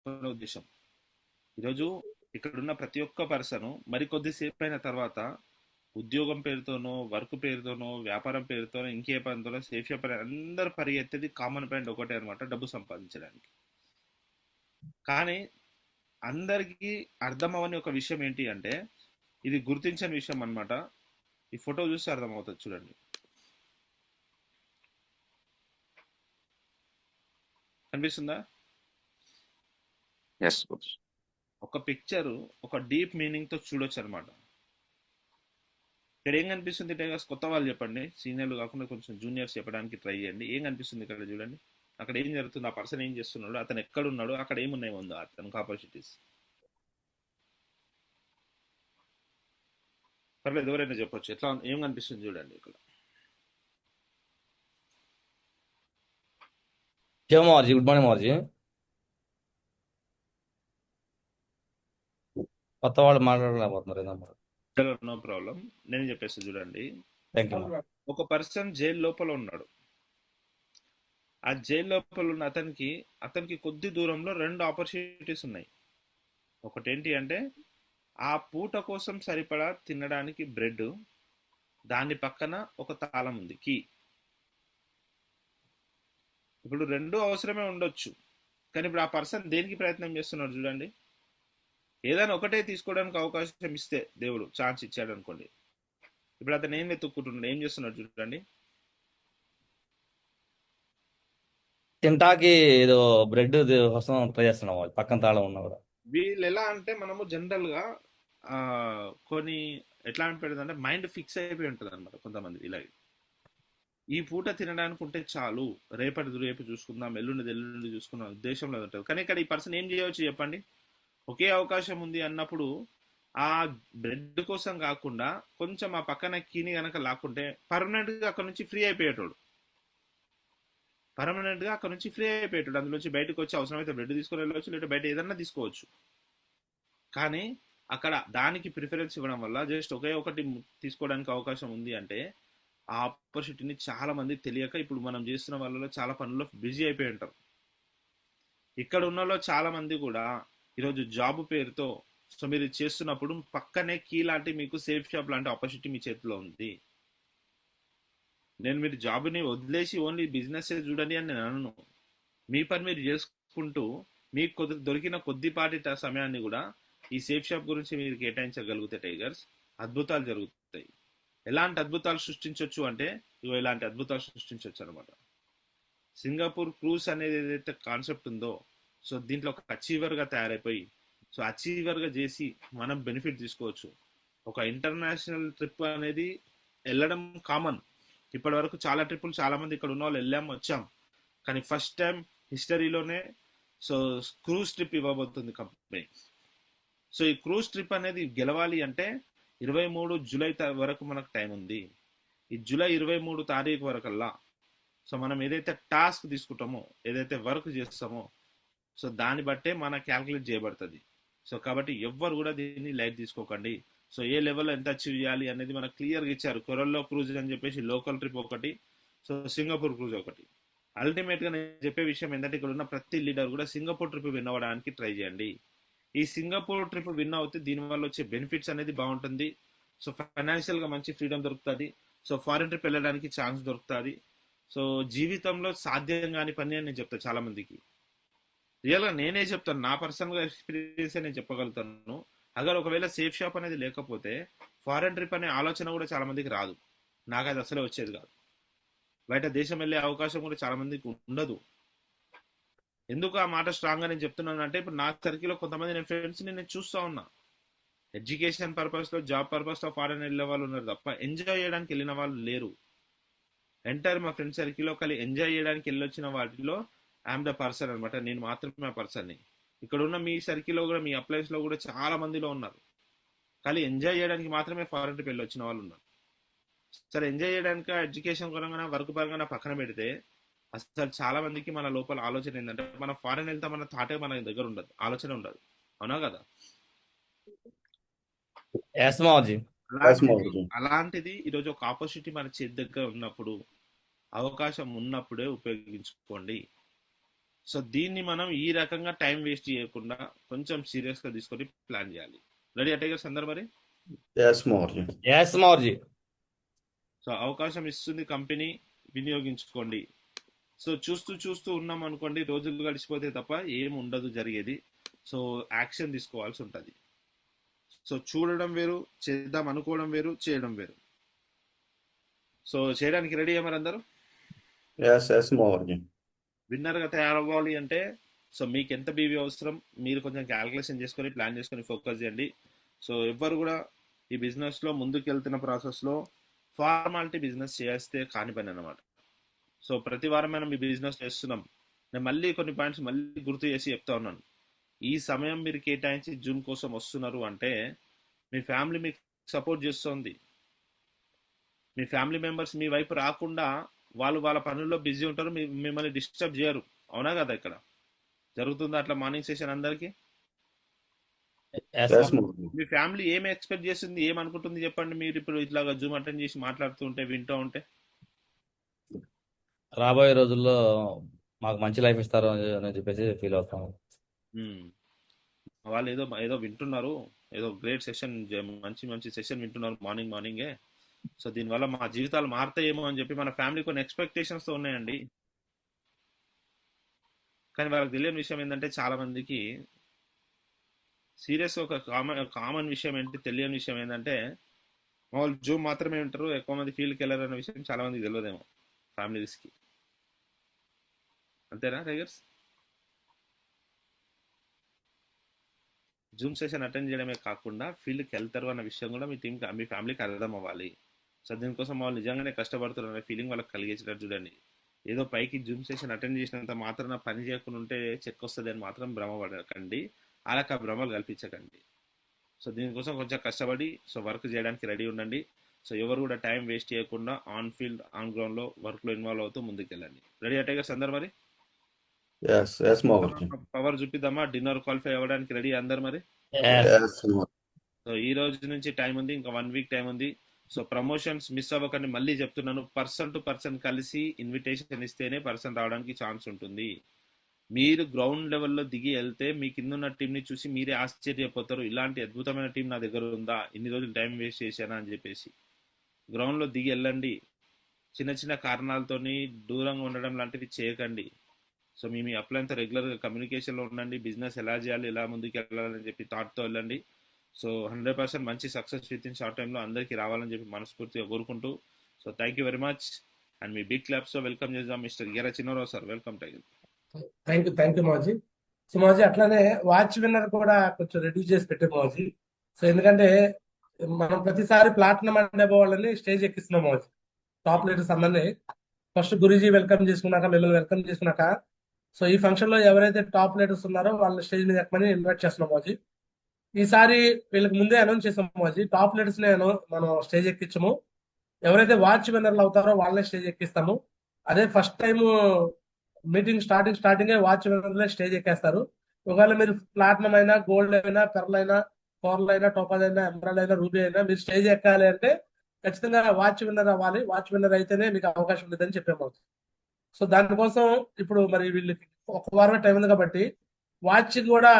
చెప్పిన ఉద్దేశం. ఈరోజు ఇక్కడున్న ప్రతి ఒక్క పర్సన్ మరి కొద్దిసేపు అయిన తర్వాత ఉద్యోగం పేరుతోనో, వర్క్ పేరుతోనో, వ్యాపారం పేరుతోనో, ఇంకే పనితోనో, సేఫ్ పని అందరూ పరిగెత్తేది కామన్ పాయింట్ ఒకటే అనమాట, డబ్బు సంపాదించడానికి. కానీ అందరికీ అర్థం అవని ఒక విషయం ఏంటి అంటే, ఇది గుర్తించని విషయం అన్నమాట. ఈ ఫోటో చూస్తే అర్థమవుతుంది, చూడండి. కనిపిస్తుందా? Yes coach. ఒక పిక్చర్ ఒక డీప్ మీనింగ్ తో చూడొచ్చు అనమాట. ఇక్కడ ఏం కనిపిస్తుంది టైగర్స్? కొత్త వాళ్ళు చెప్పండి, సీనియర్లు కాకుండా కొంచెం జూనియర్స్ చెప్పడానికి ట్రై చేయండి. ఏం కనిపిస్తుంది ఇక్కడ? చూడండి, అక్కడ ఏం జరుగుతుంది, ఆ పర్సన్ ఏం చేస్తున్నాడు, అతను ఎక్కడున్నాడు, అక్కడ ఏమున్నాయి ఉందో అతనికి ఆపర్చునిటీస్. పర్లేదు, ఎవరైనా చెప్పొచ్చు. ఎట్లా ఏం కనిపిస్తుంది చూడండి ఇక్కడ. మోర్జీ, గుడ్ మార్నింగ్ మోర్జీ. కొత్త వాళ్ళు మాట్లాడలేకపోతున్నారు ఏదమ్మా. చలో, నో ప్రాబ్లం, నేను చెప్పేసి చూడండి. Thank you. ఒక పర్సన్ జైలు లోపల ఉన్నాడు. ఆ జైలు లోపల ఉన్న అతనికి కొద్ది దూరంలో 2 ఆపర్చునిటీస్ ఉన్నాయి. ఒకటేంటి అంటే, ఆ పూట కోసం సరిపడా తినడానికి బ్రెడ్, దాని పక్కన ఒక తాళం ఉంది, కీ. ఇప్పుడు 2 అవసరమే ఉండొచ్చు, కానీ ఇప్పుడు ఆ పర్సన్ దేనికి ప్రయత్నం చేస్తున్నాడు చూడండి. ఏదైనా ఒకటే తీసుకోవడానికి అవకాశం ఇస్తే దేవుడు ఛాన్స్ ఇచ్చాడు అనుకోండి, ఇప్పుడు అతను ఏం వెతుక్కుంటున్నాడు, ఏం చేస్తున్నాడు చూడండి. తింటాకి ఏదో బ్రెడ్ కోసం ట్రై చేస్తున్నాం, వాళ్ళు పక్కన తాళం ఉన్నా కూడా. వీళ్ళు ఎలా అంటే, మనము జనరల్ గా కొన్ని ఎట్లా అంటే మైండ్ ఫిక్స్ అయిపోయి ఉంటుంది అనమాట కొంతమంది. ఇలా ఈ పూట తినడానికి ఉంటే చాలు, రేపు చూసుకుందాం, ఎల్లుండి చూసుకుందాం ఉద్దేశంలో ఉంటుంది. కానీ ఇక్కడ ఈ పర్సన్ ఏం చేయవచ్చు చెప్పండి? ఒకే అవకాశం ఉంది అన్నప్పుడు ఆ బ్రెడ్ కోసం కాకుండా కొంచెం ఆ పక్కన కీని గనక లాక్కుంటే పర్మనెంట్ గా అక్కడ నుంచి ఫ్రీ అయిపోయేటోడు. అందులోంచి బయటకు వచ్చి అవసరమైతే బ్రెడ్ తీసుకొని వెళ్ళవచ్చు, లేదా బయట ఏదన్నా తీసుకోవచ్చు. కానీ అక్కడ దానికి ప్రిఫరెన్స్ ఇవ్వడం వల్ల జస్ట్ ఒకే ఒకటి తీసుకోవడానికి అవకాశం ఉంది అంటే, ఆ ఆపర్చునిటీని చాలా మంది తెలియక ఇప్పుడు మనం చేస్తున్న వాళ్ళలో చాలా పనుల్లో బిజీ అయిపోయి ఉంటారు. ఇక్కడ ఉన్న చాలా మంది కూడా ఈరోజు జాబ్ పేరుతో, సో మీరు చేస్తున్నప్పుడు పక్కనే కీ లాంటి మీకు సేఫ్ షాప్ లాంటి ఆపర్చునిటీ మీ చేతిలో ఉంది. నేను మీరు జాబ్ని వదిలేసి ఓన్లీ బిజినెస్ చూడండి అని నేను అనను. మీ పని మీరు చేసుకుంటూ మీకు దొరికిన కొద్దిపాటి సమయాన్ని కూడా ఈ సేఫ్ షాప్ గురించి మీరు కేటాయించగలిగితే టైగర్స్, అద్భుతాలు జరుగుతాయి. ఎలాంటి అద్భుతాలు సృష్టించవచ్చు అంటే, ఇలాంటి అద్భుతాలు సృష్టించవచ్చు అనమాట. సింగపూర్ క్రూజ్ అనేది ఏదైతే కాన్సెప్ట్ ఉందో, సో దీంట్లో ఒక అచీవర్ గా తయారైపోయి, సో అచీవర్ గా చేసి మనం బెనిఫిట్ తీసుకోవచ్చు. ఒక ఇంటర్నేషనల్ ట్రిప్ అనేది వెళ్ళడం కామన్. ఇప్పటి వరకు చాలా ట్రిప్పులు చాలా మంది ఇక్కడ ఉన్న వాళ్ళు వెళ్ళాం, వచ్చాం. కానీ ఫస్ట్ టైం హిస్టరీలోనే సో క్రూజ్ ట్రిప్ ఇవ్వబోతుంది కంపెనీ. సో ఈ క్రూజ్ ట్రిప్ అనేది గెలవాలి అంటే 23 జూలై వరకు మనకు టైం ఉంది. ఈ జూలై 23 తారీఖు వరకల్లా సో మనం ఏదైతే టాస్క్ తీసుకుంటామో, ఏదైతే వర్క్ చేస్తామో, సో దాన్ని బట్టే మన క్యాల్కులేట్ చేయబడుతుంది. సో కాబట్టి ఎవ్వరు కూడా దీన్ని లైట్ తీసుకోకండి. సో ఏ లెవెల్లో ఎంత అచీవ్ చేయాలి అనేది మనకు క్లియర్గా ఇచ్చారు. కొరల్లో క్రూజ్ అని చెప్పేసి లోకల్ ట్రిప్ ఒకటి, సో సింగపూర్ క్రూజ్ ఒకటి. అల్టిమేట్ గా నేను చెప్పే విషయం ఏంటంటే, ఇక్కడ ఉన్న ప్రతి లీడర్ కూడా సింగపూర్ ట్రిప్ విన్ అవ్వడానికి ట్రై చేయండి. ఈ సింగపూర్ ట్రిప్ విన్ అవుతే దీనివల్ల వచ్చే బెనిఫిట్స్ అనేది బాగుంటుంది. సో ఫైనాన్షియల్ గా మంచి ఫ్రీడమ్ దొరుకుతుంది. సో ఫారిన్ ట్రిప్ వెళ్ళడానికి ఛాన్స్ దొరుకుతుంది. సో జీవితంలో సాధ్యం కాని పని అని నేను చెప్తాను చాలా మందికి. రియల్ గా నేనే చెప్తాను, నా పర్సనల్ గా ఎక్స్పీరియన్స్ నేను చెప్పగలుగుతాను. అగర్ ఒకవేళ సేఫ్ షాప్ అనేది లేకపోతే ఫారెన్ ట్రిప్ అనే ఆలోచన కూడా చాలా మందికి రాదు. నాకు అది అసలే వచ్చేది కాదు. బయట దేశం వెళ్ళే అవకాశం కూడా చాలా మందికి ఉండదు. ఎందుకు ఆ మాట స్ట్రాంగ్ గా నేను చెప్తున్నాను అంటే, ఇప్పుడు నా సర్కిల్లో కొంతమంది నేను ఫ్రెండ్స్ ని నేను చూస్తా ఉన్నా. ఎడ్యుకేషన్ పర్పస్ లో, జాబ్ పర్పస్ లో ఫారెన్ వెళ్ళే వాళ్ళు ఉన్నారు తప్ప ఎంజాయ్ చేయడానికి వెళ్ళిన వాళ్ళు లేరు. ఎంటైర్ మా ఫ్రెండ్ సర్కిల్లో కలిసి ఎంజాయ్ చేయడానికి వెళ్ళొచ్చిన వాటిలో ఐఎమ్ ద పర్సన్ అనమాట. నేను మాత్రమే ఆ పర్సన్ని. ఇక్కడ ఉన్న మీ సర్కిల్లో కూడా, మీ అప్లైన్స్ లో కూడా చాలా మందిలో ఉన్నారు. కానీ ఎంజాయ్ చేయడానికి మాత్రమే ఫారెన్ ట్రిప్ వెళ్ళి వచ్చిన వాళ్ళు ఉన్నారు. సరే, ఎంజాయ్ చేయడానికి ఎడ్యుకేషన్ పరంగా, వర్క్ పరంగా పక్కన పెడితే, అసలు చాలా మందికి మన లోపల ఆలోచన ఏంటంటే, మనం ఫారెన్ వెళ్తామన్న థాటే మన దగ్గర ఉండదు, ఆలోచన ఉండదు. అవునా కదా? అలాంటిది ఈరోజు ఒక ఆపర్చునిటీ మన చేతి దగ్గర ఉన్నప్పుడు, అవకాశం ఉన్నప్పుడే ఉపయోగించుకోండి. సో దీన్ని మనం ఈ రకంగా టైం వేస్ట్ చేయకుండా కొంచెం సీరియస్గా తీసుకొని ప్లాన్ చేయాలి. రెడీ అటే కదా సందర్భం మరి. Yes, Morji. ఎస్ మౌర్జీ. సో అవకాశం ఇస్తుంది కంపెనీ, వినియోగించుకోండి. సో చూస్తూ చూస్తూ ఉన్నాం అనుకోండి, రోజులు గడిచిపోతే తప్ప ఏం ఉండదు జరిగేది. సో యాక్షన్ తీసుకోవాల్సి ఉంటుంది. సో చూడడం వేరు, చేద్దాం అనుకోవడం వేరు, చేయడం వేరు. సో చేయడానికి రెడీ అయ్యారు అందరూ. Yes, Morji. విన్నర్గా తయారవ్వాలి అంటే సో మీకు ఎంత బీవీ అవసరం మీరు కొంచెం క్యాలిక్యులేషన్ చేసుకొని ప్లాన్ చేసుకొని ఫోకస్ చేయండి. సో ఎవ్వరు కూడా ఈ బిజినెస్లో ముందుకు వెళ్తున్న ప్రాసెస్లో ఫార్మాలిటీ బిజినెస్ చేస్తే కాని పని అన్నమాట. సో ప్రతి వారం మనం ఈ బిజినెస్ చేస్తున్నాం. నేను మళ్ళీ కొన్ని పాయింట్స్ మళ్ళీ గుర్తు చేసి చెప్తా ఉన్నాను. ఈ సమయం మీరు కేటాయించి జూమ్ కోసం వస్తున్నారు అంటే మీ ఫ్యామిలీ మీకు సపోర్ట్ చేస్తుంది. మీ ఫ్యామిలీ మెంబర్స్ మీ వైపు రాకుండా వాళ్ళు వాళ్ళ పనుల్లో బిజీ ఉంటారు, మిమ్మల్ని డిస్టర్బ్ చేయరు. అవునా కదా? ఇక్కడ జరుగుతుందా అట్లా మార్నింగ్ సెషన్ అందరికి? Yes Yes, Morji. మీ ఫ్యామిలీ ఏం ఎక్స్పెక్ట్ చేస్తుంది, ఏమనుకుంటుంది చెప్పండి. మీరు ఇప్పుడు ఇట్లాగా జూమ్ అటెండ్ చేసి మాట్లాడుతూ ఉంటే, వింటూ ఉంటే రాబోయే రోజుల్లో మాకు మంచి లైఫ్ ఇస్తారు అని చెప్పేసి ఫీల్ అవుతాం. మ్మ్. వాళ్ళు ఏదో ఏదో వింటున్నారు, ఏదో గ్రేట్ సెషన్, మంచి మంచి సెషన్ వింటున్నారు మార్నింగే. సో దీనివల్ల మా జీవితాలు మారుతాయేమో అని చెప్పి మన ఫ్యామిలీ కొన్ని ఎక్స్పెక్టేషన్స్తో ఉన్నాయండి. కానీ వాళ్ళకి తెలియని విషయం ఏంటంటే చాలా మందికి సీరియస్ ఒక కామన్ విషయం ఏంటి, తెలియని విషయం ఏంటంటే వాళ్ళు జూమ్ మాత్రమే ఉంటారు, ఎక్కువ మంది ఫీల్డ్కి వెళ్ళరు అనే విషయం చాలా మందికి తెలియదేమో ఫ్యామిలీస్కి. అంతేనా టైగర్స్? జూమ్ సెషన్ అటెండ్ చేయడమే కాకుండా ఫీల్డ్కి వెళ్తారు అన్న విషయం కూడా మీ ఫ్యామిలీకి అర్థం అవ్వాలి. సో దీనికోసం వాళ్ళు నిజంగానే కష్టపడుతున్నారు అనే ఫీలింగ్ వాళ్ళకి కలిగేసేటట్టు చూడండి. ఏదో పైకి జూమ్ సెషన్ అటెండ్ చేసినంత మాత్రాన పని చేయకుండా ఉంటే చెక్ వస్తుంది అని మాత్రం భ్రమపడకండి, అలాగ భ్రమలు కల్పించకండి. సో దీనికోసం కొంచెం కష్టపడి సో వర్క్ చేయడానికి రెడీ ఉండండి. సో ఎవరు కూడా టైం వేస్ట్ చేయకుండా ఆన్ ఫీల్డ్ ఆన్ గ్రౌండ్లో వర్క్లో ఇన్వాల్వ్ అవుతూ ముందుకెళ్ళండి. రెడీ టైగర్స్ అందరు మరి? Yes, Morji. పవర్ చూపిద్దామా? డిన్నర్ క్వాలిఫై అవ్వడానికి రెడీ అందరు మరి? ఎస్. Yes, Morji. సో ఈ రోజు నుంచి టైం ఉంది, ఇంకా 1 వీక్ టైం ఉంది. సో ప్రమోషన్స్ మిస్ అవ్వకండి. మళ్ళీ చెప్తున్నాను, పర్సన్ టు పర్సన్ కలిసి ఇన్విటేషన్ ఇస్తేనే పర్సన్ రావడానికి ఛాన్స్ ఉంటుంది. మీరు గ్రౌండ్ లెవెల్లో దిగి వెళ్తే మీ కింద ఉన్న టీంని చూసి మీరే ఆశ్చర్యపోతారు, ఇలాంటి అద్భుతమైన టీం నా దగ్గర ఉందా, ఇన్ని రోజులు టైం వేస్ట్ చేశానా అని చెప్పేసి. గ్రౌండ్లో దిగి వెళ్ళండి. చిన్న చిన్న కారణాలతోని దూరంగా ఉండడం లాంటివి చేయకండి. సో మీ అప్లైన్తో రెగ్యులర్గా కమ్యూనికేషన్లో ఉండండి. బిజినెస్ ఎలా చేయాలి, ఎలా ముందుకు వెళ్ళాలని చెప్పి థాట్తో వెళ్ళండి. సో 100% మంచి సక్సెస్ విత్ ఇన్ షార్ట్ టైంలో అందరికీ రావాలని చెప్పి మనస్ఫూర్తిగా కోరుకుంటూ, so thank you very much. And మీ బిగ్ క్లాప్స్తో వెల్కమ్ చేద్దాం mister Gera Chinnarao sir. Welcome tiger. Thank you మాజీ. సో మాజీ అట్లానే వాచ్ విన్నర్ కూడా కొంచెం రెడ్యూస్ చేసి పెట్టే మాజీ. సో ఎందుకంటే మనం ప్రతిసారి ప్లాటినం అంటే వాళ్ళని స్టేజ్ ఎక్కిస్తున్నాం మాజీ, టాప్ లీడర్స్ అందరినీ. ఫస్ట్ గురూజీ వెల్కమ్ చేసుకున్నాక, మిమ్మల్ని వెల్కమ్ చేసుకున్నాక, సో ఈ ఫంక్షన్ లో ఎవరైతే టాప్ లీడర్స్ ఉన్నారో వాళ్ళని స్టేజ్ మీద ఎక్కమని ఇన్వైట్ చేస్తున్నాం మాజీ. ఈసారి వీళ్ళకి ముందే అనౌన్స్ చేసాం మాజీ, టాప్ లీడర్స్ మనం స్టేజ్ ఎక్కించము, ఎవరైతే వాచ్ విన్నర్లు అవుతారో వాళ్ళనే స్టేజ్ ఎక్కిస్తాము. అదే ఫస్ట్ టైం మీటింగ్ స్టార్టింగే వాచ్ విన్నర్లే స్టేజ్ ఎక్కేస్తారు. ఒకవేళ మీరు ప్లాటినం అయినా, గోల్డ్ అయినా, పెర్ల్ అయినా, కోర్ల్ అయినా, టోపాజ్ అయినా, ఎమరాల్డ్ అయినా, రూబీ అయినా మీరు స్టేజ్ ఎక్కాలి అంటే ఖచ్చితంగా వాచ్ విన్నర్ అవ్వాలి. వాచ్ విన్నర్ అయితేనే మీకు అవకాశం ఉంటుందని చెప్పాము. సో దానికోసం ఇప్పుడు మరి వీళ్ళకి ఒక వారమే టైం ఉంది కాబట్టి వాచ్ కూడా